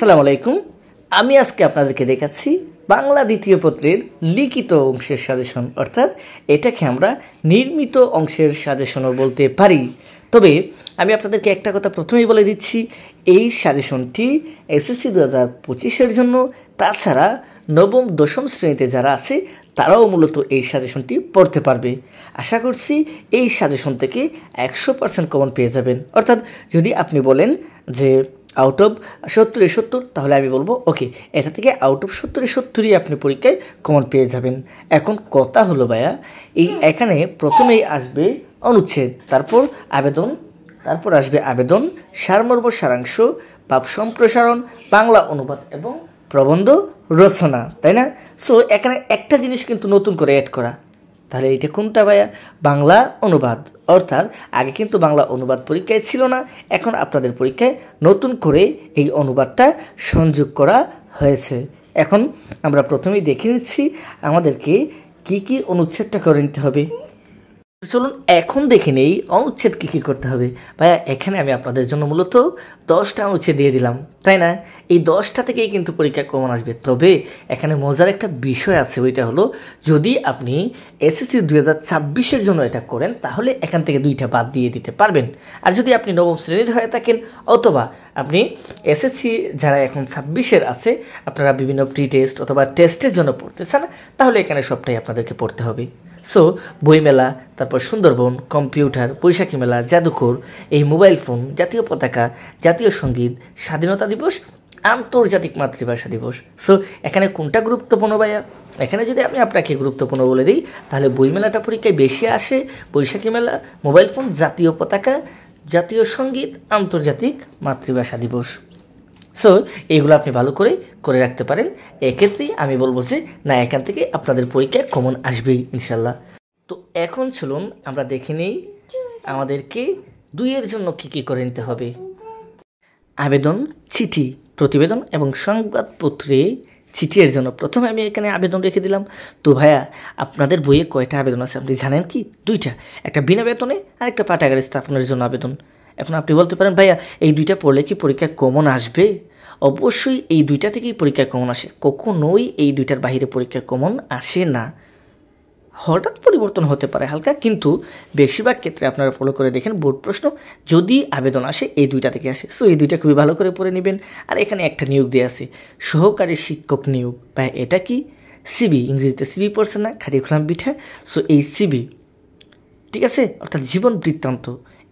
আসসালামু আলাইকুম। আমি আজকে আপনাদেরকে দেখাচ্ছি বাংলা দ্বিতীয় পত্রের লিখিত অংশের সাজেশন, অর্থাৎ এটাকে আমরা নির্মিত অংশের সাজেশনও বলতে পারি। তবে আমি আপনাদেরকে একটা কথা প্রথমেই বলে দিচ্ছি, এই সাজেশনটি এসএসসি 2025-এর জন্য, তাছাড়া নবম দশম শ্রেণীতে যারা আছে তারাও মূলত এই সাজেশনটি পড়তে পারবে। আশা করছি এই সাজেশন থেকে 100% কমন পেয়ে যাবেন। অর্থাৎ যদি আপনি বলেন যে আউট অফ 70-70, তাহলে আমি বলবো ওকে, এটা থেকে আউট অফ 70-70ই আপনি পরীক্ষায় কমন পেয়ে যাবেন। এখন কথা হলো ভাইয়া, এখানে প্রথমেই আসবে অনুচ্ছেদ, তারপর আবেদন, তারপর আসবে আবেদন, সারমর্ম, সারাংশ, ভাব সম্প্রসারণ, বাংলা অনুবাদ এবং প্রবন্ধ রচনা, তাই না? সো এখানে একটা জিনিস কিন্তু নতুন করে অ্যাড করা। তাহলে এটা কোনটা ভাইয়া? বাংলা অনুবাদ। অর্থাৎ আগে কিন্তু বাংলা অনুবাদ পরীক্ষায় ছিল না, এখন আপনাদের পরীক্ষায় নতুন করে এই অনুবাদটা সংযোগ করা হয়েছে। এখন আমরা প্রথমেই দেখে নিচ্ছি আমাদেরকে কি কি অনুচ্ছেদটা করে নিতে হবে। চলুন এখন দেখে নেই অনুচ্ছেদ কী কী করতে হবে। ভাইয়া এখানে আমি আপনাদের জন্য মূলত 10টা অনুচ্ছেদ দিয়ে দিলাম, তাই না? এই 10টা থেকেই কিন্তু পরীক্ষা কমন আসবে। তবে এখানে মজার একটা বিষয় আছে, ওইটা হলো যদি আপনি এসএসসি 2026-এর জন্য এটা করেন তাহলে এখান থেকে 2টা বাদ দিয়ে দিতে পারবেন। আর যদি আপনি নবম শ্রেণীর হয়ে থাকেন অথবা আপনি এসএসসি যারা এখন 26-এর আছে, আপনারা বিভিন্ন প্রি টেস্ট অথবা টেস্টের জন্য পড়তে চান, তাহলে এখানে সবটাই আপনাদেরকে পড়তে হবে। সো বইমেলা, তারপর সুন্দরবন, কম্পিউটার, বৈশাখী মেলা, জাদুঘর, এই মোবাইল ফোন, জাতীয় পতাকা, জাতীয় সঙ্গীত, স্বাধীনতা দিবস, আন্তর্জাতিক মাতৃভাষা দিবস। সো এখানে কোনটা গুরুত্বপূর্ণ ভাইয়া? এখানে যদি আমি আপনাকে গুরুত্বপূর্ণ বলে দিই তাহলে বইমেলাটা পরীক্ষায় বেশি আসে, বৈশাখী মেলা, মোবাইল ফোন, জাতীয় পতাকা, জাতীয় সঙ্গীত, আন্তর্জাতিক মাতৃভাষা দিবস। সো এইগুলো আপনি ভালো করে রাখতে পারেন। এক্ষেত্রেই আমি বলবো যে না, এখান থেকে আপনাদের পরীক্ষায় কমন আসবেই ইনশাল্লাহ। তো এখন চলুন আমরা দেখে নেই আমাদেরকে 2-এর জন্য কী কী করে নিতে হবে। আবেদন, চিঠি, প্রতিবেদন এবং সংবাদপত্রে চিঠির জন্য প্রথমে আমি এখানে আবেদন রেখে দিলাম। তো ভাইয়া আপনাদের বইয়ে কয়টা আবেদন আছে আপনি জানেন কি? 2টা, একটা বিনা বেতনে আর একটা পাঠাগার স্থাপনের জন্য আবেদন। এখন আপনি বলতে পারেন ভাইয়া এই 2টা পড়লে কি পরীক্ষায় কমন আসবে? অবশ্যই এই 2টা থেকেই পরীক্ষায় কমন আসে, কখনোই এই 2টার বাইরে পরীক্ষায় কমন আসে না। হঠাৎ পরিবর্তন হতে পারে হালকা, কিন্তু বেশিরভাগ ক্ষেত্রে আপনারা ফলো করে দেখেন বোর্ড প্রশ্ন যদি আবেদন আসে এই 2টা থেকে আসে। সো এই 2টা খুবই ভালো করে পড়ে নেবেন। আর এখানে একটা নিয়োগ দেওয়া আছে, সহকারী শিক্ষক নিয়োগ। ভাই এটা কি? সিবি, ইংরেজিতে সিবি পড়ছে না, খাটিয়ে খোলাম পিঠা। সো এই সিবি, ঠিক আছে, অর্থাৎ জীবন বৃত্তান্ত,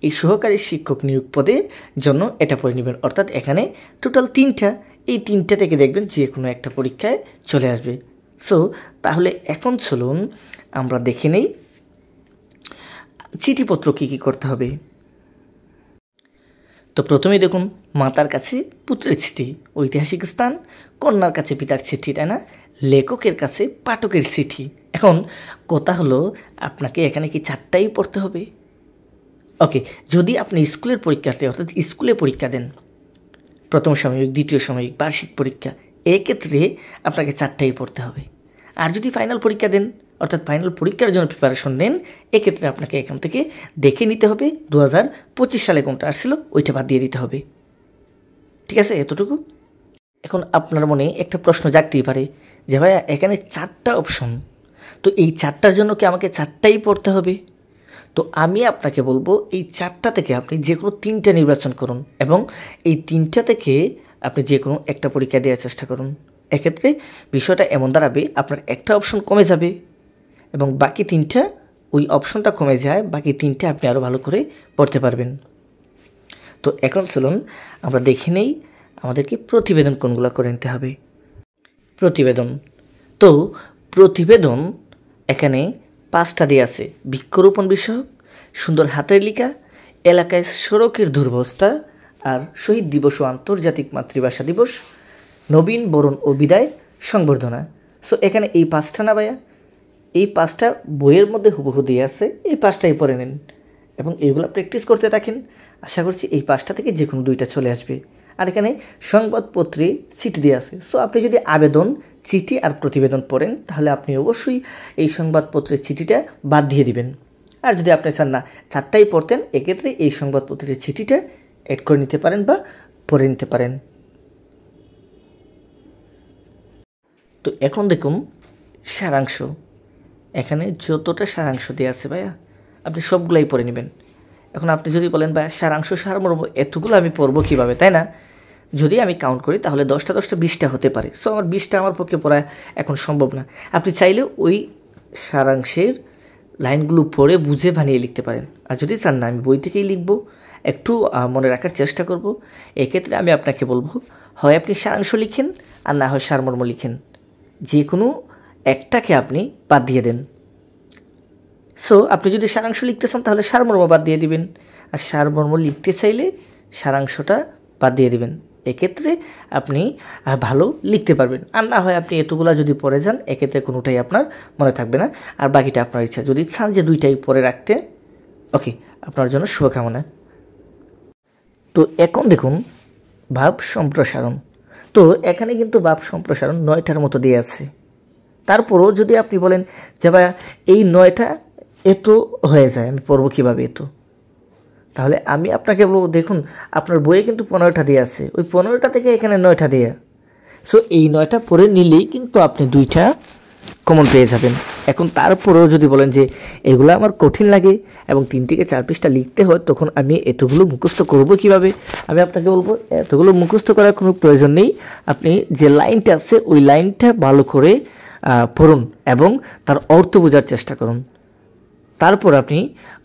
এই সহকারী শিক্ষক নিয়োগ পদের জন্য এটা পড়ে নেবেন। অর্থাৎ এখানে টোটাল 3টা, এই 3টা থেকে দেখবেন যে কোনো একটা পরীক্ষায় চলে আসবে। সো তাহলে এখন চলুন আমরা দেখে নেই চিঠিপত্র কী কী করতে হবে। তো প্রথমেই দেখুন, মাতার কাছে পুত্রের চিঠি, ঐতিহাসিক স্থান, কন্যার কাছে পিতার চিঠি, তাই না? লেখকের কাছে পাঠকের চিঠি। এখন কথা হলো আপনাকে এখানে কি 4টাই পড়তে হবে? ওকে, যদি আপনি স্কুলের পরীক্ষার্থী অর্থাৎ স্কুলে পরীক্ষা দেন, প্রথম সাময়িক, দ্বিতীয় সাময়িক, বার্ষিক পরীক্ষা, এক্ষেত্রে আপনাকে 4টাই পড়তে হবে। আর যদি ফাইনাল পরীক্ষা দেন অর্থাৎ ফাইনাল পরীক্ষার জন্য প্রিপারেশন নেন, এক্ষেত্রে আপনাকে এখান থেকে দেখে নিতে হবে 2025 সালে কোনটা আসছিল ওইটা বাদ দিয়ে দিতে হবে। ঠিক আছে, এতটুকু। এখন আপনার মনে একটা প্রশ্ন জাগতেই পারে যে ভাইয়া এখানে 4টা অপশন, তো এই 4টার জন্য কি আমাকে 4টাই পড়তে হবে? তো আমি আপনাকে বলবো এই 4টা থেকে আপনি যে কোনো 3টা নির্বাচন করুন এবং এই 3টা থেকে আপনি যে কোনো একটা পরীক্ষা দেওয়ার চেষ্টা করুন। এক্ষেত্রে বিষয়টা এমন দাঁড়াবে আপনার একটা অপশন কমে যাবে এবং বাকি 3টা, ওই অপশনটা কমে যায়, বাকি 3টা আপনি আরও ভালো করে পড়তে পারবেন। তো এখন চলুন আমরা দেখে নেই আমাদেরকে প্রতিবেদন কোনগুলো করে নিতে হবে। প্রতিবেদন, তো প্রতিবেদন এখানে 5টা দিয়ে আছে। বৃক্ষরোপণ বিষয়ক, সুন্দর হাতের লেখা, এলাকায় সড়কের দুরবস্থা, আর শহীদ দিবস ও আন্তর্জাতিক মাতৃভাষা দিবস, নবীন বরণ ও বিদায়, সংবর্ধনা। সো এখানে এই 5টা না ভাইয়া, এই 5টা বইয়ের মধ্যে হুবহু দিয়ে আছে, এই 5টাই পড়ে নেন এবং এইগুলো প্র্যাকটিস করতে থাকেন। আশা করছি এই 5টা থেকে যে কোনো 2টা চলে আসবে। আর এখানে সংবাদপত্রে চিঠি দিয়ে আছে। সো আপনি যদি আবেদন, চিঠি আর প্রতিবেদন পড়েন তাহলে আপনি অবশ্যই এই সংবাদপত্রের চিঠিটা বাদ দিয়ে দিবেন। আর যদি আপনি চান না 4টাই পড়তেন, এক্ষেত্রে এই সংবাদপত্রের চিঠিটা অ্যাড করে নিতে পারেন বা পড়ে নিতে পারেন। তো এখন দেখুন সারাংশ, এখানে যতটা সারাংশ দেওয়া আছে ভাইয়া আপনি সবগুলাই পড়ে নেবেন। এখন আপনি যদি বলেন ভাইয়া সারাংশ সারমর্ম এতগুলো আমি পড়বো কীভাবে, তাই না? যদি আমি কাউন্ট করি তাহলে 10টা 20টা হতে পারে। সো আমার 20টা আমার পক্ষে পড়া এখন সম্ভব না। আপনি চাইলে ওই সারাংশের লাইনগুলো পড়ে বুঝে বানিয়ে লিখতে পারেন। আর যদি চান না আমি বই থেকেই লিখব, একটু মনে রাখার চেষ্টা করব, এক্ষেত্রে আমি আপনাকে বলবো হয় আপনি সারাংশ লিখেন আর না হয় সারমর্ম লিখেন, যে কোনো একটাকে আপনি বাদ দিয়ে দেন। সো আপনি যদি সারাংশ লিখতে চান তাহলে সারমর্ম বাদ দিয়ে দিবেন, আর সারমর্ম লিখতে চাইলে সারাংশটা বাদ দিয়ে দিবেন। এক্ষেত্রে আপনি ভালো লিখতে পারবেন। আর না হয় আপনি এতগুলা যদি পড়ে যান এক্ষেত্রে কোনোটাই আপনার মনে থাকবে না, আর বাকিটা আপনার ইচ্ছা। যদি চান যে 2টাই পড়ে রাখতে, ওকে, আপনার জন্য শুভকামনা। তো এখন দেখুন ভাব সম্প্রসারণ। তো এখানে কিন্তু ভাব সম্প্রসারণ 9টার মতো দিয়ে আছে। তারপরও যদি আপনি বলেন যে ভাইয়া এই 9টা এত হয়ে যায়, আমি পড়বো কীভাবে এত, তাহলে আমি আপনাকে বলবো দেখুন আপনার বইয়ে কিন্তু 15টা দিয়ে আছে, ওই 15টা থেকে এখানে 9টা দেয়া। সো এই 9টা পড়ে নিলেই কিন্তু আপনি 2টা কমন পেয়ে যাবেন। এখন তারপরেও যদি বলেন যে এগুলো আমার কঠিন লাগে এবং 3 থেকে 4 পৃষ্ঠা লিখতে হয়, তখন আমি এতগুলো মুখস্থ করব কিভাবে, আমি আপনাকে বলবো এতগুলো মুখস্থ করার কোনো প্রয়োজন নেই। আপনি যে লাইনটা আছে ওই লাইনটা ভালো করে পড়ুন এবং তার অর্থ বোঝার চেষ্টা করুন, তারপর আপনি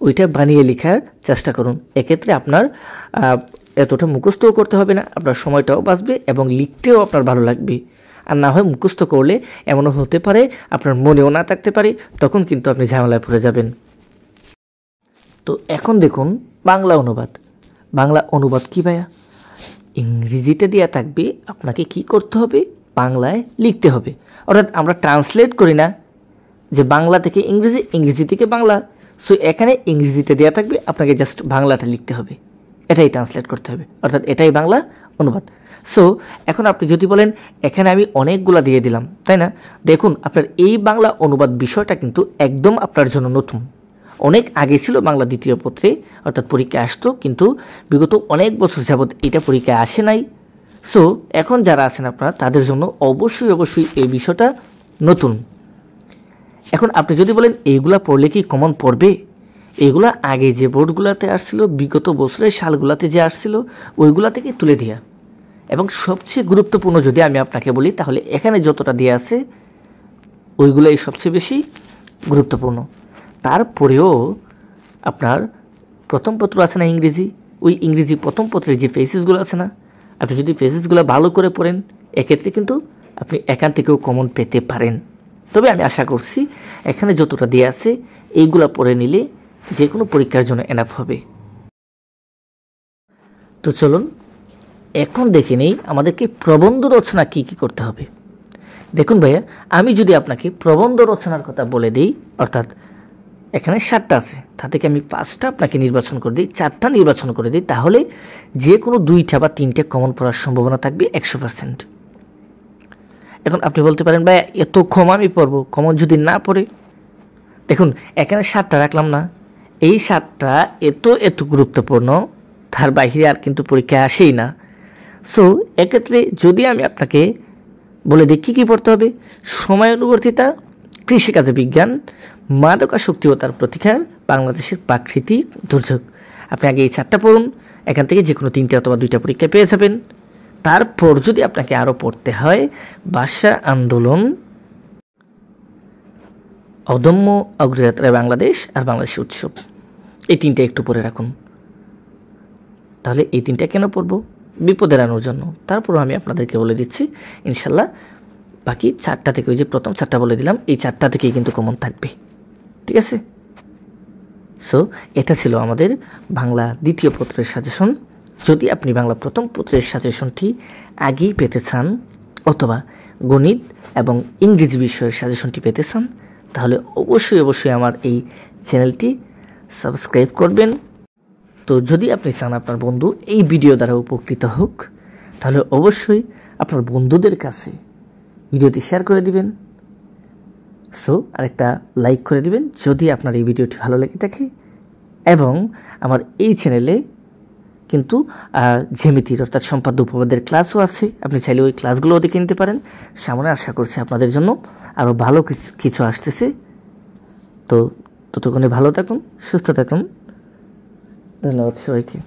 ওইটা বানিয়ে লেখার চেষ্টা করুন। এক্ষেত্রে আপনার এতটা মুখস্থও করতে হবে না, আপনার সময়টাও বাঁচবে এবং লিখতেও আপনার ভালো লাগবে। আর না হয় মুখস্থ করলে এমনও হতে পারে আপনার মনেও না থাকতে পারে, তখন কিন্তু আপনি ঝামেলায় পড়ে যাবেন। তো এখন দেখুন বাংলা অনুবাদ। বাংলা অনুবাদ কি ভাইয়া? ইংরেজিতে দেওয়া থাকবে, আপনাকে কি করতে হবে, বাংলায় লিখতে হবে। অর্থাৎ আমরা ট্রান্সলেট করি না যে বাংলা থেকে ইংরেজি, ইংরেজি থেকে বাংলা। সো এখানে ইংরেজিতে দেওয়া থাকবে, আপনাকে জাস্ট বাংলাটা লিখতে হবে, এটাই ট্রান্সলেট করতে হবে, অর্থাৎ এটাই বাংলা অনুবাদ। সো এখন আপনি যদি বলেন এখানে আমি অনেকগুলা দিয়ে দিলাম, তাই না? দেখুন আপনার এই বাংলা অনুবাদ বিষয়টা কিন্তু একদম আপনার জন্য নতুন। অনেক আগে ছিল বাংলা দ্বিতীয় পত্রে, অর্থাৎ পরীক্ষায় আসতো, কিন্তু বিগত অনেক বছর যাবৎ এটা পরীক্ষায় আসে নাই। সো এখন যারা আছেন আপনারা তাদের জন্য অবশ্যই এই বিষয়টা নতুন। এখন আপনি যদি বলেন এইগুলা পড়লে কি কমন পড়বে, এগুলা আগে যে বোর্ডগুলোতে আসছিল, বিগত বছরের সালগুলোতে যে আসছিল ওইগুলা থেকে তুলে দেওয়া। এবং সবচেয়ে গুরুত্বপূর্ণ যদি আমি আপনাকে বলি তাহলে এখানে যতটা দেওয়া আছে ওইগুলাই সবচেয়ে বেশি গুরুত্বপূর্ণ। তারপরেও আপনার প্রথম পত্র আছে না ইংরেজি, ওই ইংরেজি প্রথম পত্রের যে পেজেসগুলো আছে না, আপনি যদি পেজেসগুলো ভালো করে পড়েন এক্ষেত্রে কিন্তু আপনি এখান থেকেও কমন পেতে পারেন। তবে আমি আশা করছি এখানে যতটা দেওয়া আছে এইগুলা পড়ে নিলে যে কোনো পরীক্ষার জন্য এনাফ হবে। তো চলুন এখন দেখে নেই আমাদেরকে প্রবন্ধ রচনা কি করতে হবে। দেখুন ভাইয়া, আমি যদি আপনাকে প্রবন্ধ রচনার কথা বলে দিই, অর্থাৎ এখানে 7টা আছে, তা থেকে আমি 5টা আপনাকে নির্বাচন করে দিই, 4টা নির্বাচন করে দিই, তাহলে যে কোনো 2টা বা 3টে কমন পড়ার সম্ভাবনা থাকবে 100%। এখন আপনি বলতে পারেন ভাইয়া এত কম আমি পড়বো, কমন যদি না পড়ে? দেখুন এখানে 7টা রাখলাম না, এই 7টা এত গুরুত্বপূর্ণ, তার বাইরে আর কিন্তু পরীক্ষায় আসেই না। সো এক্ষেত্রে যদি আমি আপনাকে বলে দিই কী পড়তে হবে: সময়ানুবর্তিতা, কৃষিকাজে বিজ্ঞান, মাদকাসক্তি ও তার প্রতিকার, বাংলাদেশের প্রাকৃতিক দুর্যোগ। আপনি আগে এই 4টা পড়ুন, এখান থেকে যে কোনো 3টে অথবা 2টা পরীক্ষা পেয়ে যাবেন। তারপর যদি আপনাকে আরও পড়তে হয় ভাষা আন্দোলন, অদম্য অগ্রযাত্রায় বাংলাদেশ আর বাংলাদেশ উৎসব, এই 3টে একটু পড়ে রাখুন। তাহলে এই 3টা কেন পড়বো? বিপদ এড়ানোর জন্য। তারপরও আমি আপনাদেরকে বলে দিচ্ছি ইনশাল্লাহ বাকি 4টা থেকে, ওই যে প্রথম 4টা বলে দিলাম, এই 4টা থেকেই কিন্তু কমন থাকবে, ঠিক আছে? সো এটা ছিল আমাদের বাংলা দ্বিতীয় পত্রের সাজেশন। যদি আপনি বাংলা প্রথম পত্রের সাজেশনটি আগেই পেতে চান অথবা গণিত এবং ইংরেজি বিষয়ের সাজেশনটি পেতে চান, তাহলে অবশ্যই আমার এই চ্যানেলটি সাবস্ক্রাইব করবেন। তো যদি আপনি চান আপনার বন্ধু এই ভিডিও দ্বারা উপকৃত হোক, তাহলে অবশ্যই আপনার বন্ধুদের কাছে ভিডিওটি শেয়ার করে দিবেন। সো আরেকটা লাইক করে দিবেন যদি আপনার এই ভিডিওটি ভালো লেগে থাকে, এবং আমার এই চ্যানেলে কিন্তু জ্যামিতির অর্থাৎ সম্পাদ্য উপপাদ্যের ক্লাসও আছে, আপনি চাইলে ওই ক্লাসগুলোও দেখে নিতে পারেন। সামনে আশা করছি আপনাদের জন্য আরও ভালো কিছু আসতেছে। তো ততক্ষণে ভালো থাকুন, সুস্থ থাকুন, ধন্যবাদ সবাইকে।